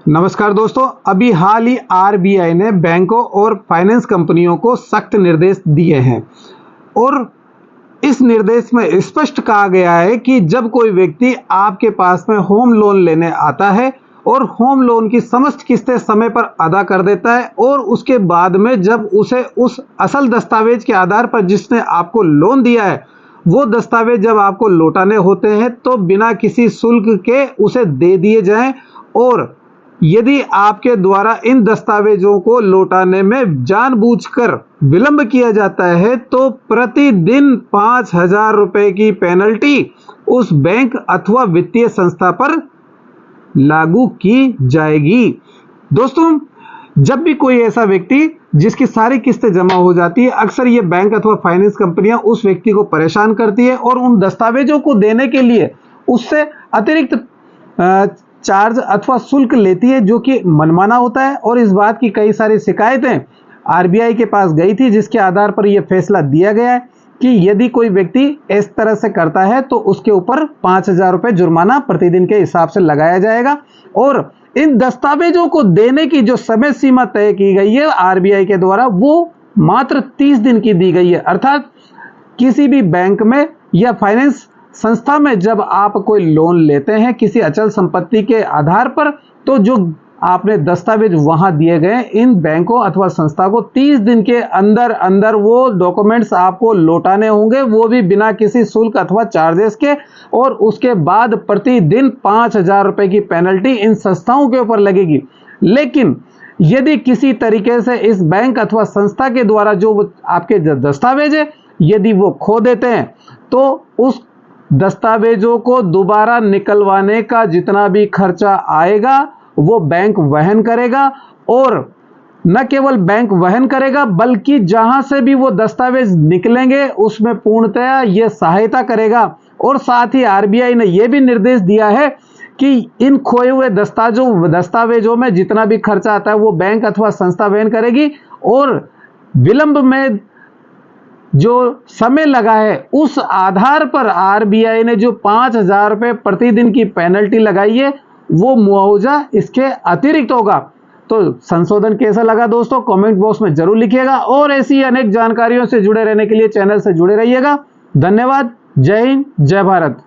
नमस्कार दोस्तों, अभी हाल ही आरबीआई ने बैंकों और फाइनेंस कंपनियों को सख्त निर्देश दिए हैं और इस निर्देश में स्पष्ट कहा गया है कि जब कोई व्यक्ति आपके पास में होम लोन लेने आता है और होम लोन की समस्त किस्तें समय पर अदा कर देता है और उसके बाद में जब उसे उस असल दस्तावेज के आधार पर जिसने आपको लोन दिया है वो दस्तावेज जब आपको लौटाने होते हैं तो बिना किसी शुल्क के उसे दे दिए जाएं। और यदि आपके द्वारा इन दस्तावेजों को लौटाने में जानबूझकर विलंब किया जाता है तो प्रतिदिन 5,000 रुपए की पेनल्टी उस बैंक अथवा वित्तीय संस्था पर लागू की जाएगी। दोस्तों, जब भी कोई ऐसा व्यक्ति जिसकी सारी किस्तें जमा हो जाती है, अक्सर ये बैंक अथवा फाइनेंस कंपनियां उस व्यक्ति को परेशान करती है और उन दस्तावेजों को देने के लिए उससे अतिरिक्त चार्ज अथवा शुल्क लेती है, जो कि मनमाना होता है। और इस बात की कई सारी शिकायतें आरबीआई के पास गई थी, जिसके आधार पर यह फैसला दिया गया है कि यदि कोई व्यक्ति इस तरह से करता है तो उसके ऊपर 5,000 रुपए जुर्माना प्रतिदिन के हिसाब से लगाया जाएगा। और इन दस्तावेजों को देने की जो समय सीमा तय की गई है आरबीआई के द्वारा, वो मात्र 30 दिन की दी गई है। अर्थात किसी भी बैंक में या फाइनेंस संस्था में जब आप कोई लोन लेते हैं किसी अचल संपत्ति के आधार पर, तो जो आपने दस्तावेज वहां दिए गए, इन बैंकों अथवा संस्था को 30 दिन के अंदर अंदर वो डॉक्यूमेंट्स आपको लौटाने होंगे, वो भी बिना किसी शुल्क अथवा चार्जेस के। और उसके बाद प्रतिदिन 5,000 रुपए की पेनल्टी इन संस्थाओं के ऊपर लगेगी। लेकिन यदि किसी तरीके से इस बैंक अथवा संस्था के द्वारा जो आपके दस्तावेज है यदि वो खो देते हैं तो उस दस्तावेजों को दोबारा निकलवाने का जितना भी खर्चा आएगा वो बैंक वहन करेगा। और न केवल बैंक वहन करेगा बल्कि जहां से भी वो दस्तावेज निकलेंगे उसमें पूर्णतया ये सहायता करेगा। और साथ ही आरबीआई ने यह भी निर्देश दिया है कि इन खोए हुए दस्तावेजों में जितना भी खर्चा आता है वो बैंक अथवा संस्था वहन करेगी। और विलंब में जो समय लगा है उस आधार पर आरबीआई ने जो 5,000 रुपए प्रतिदिन की पेनल्टी लगाई है वो मुआवजा इसके अतिरिक्त होगा। तो संशोधन कैसा लगा दोस्तों, कमेंट बॉक्स में जरूर लिखिएगा। और ऐसी अनेक जानकारियों से जुड़े रहने के लिए चैनल से जुड़े रहिएगा। धन्यवाद। जय हिंद, जय भारत।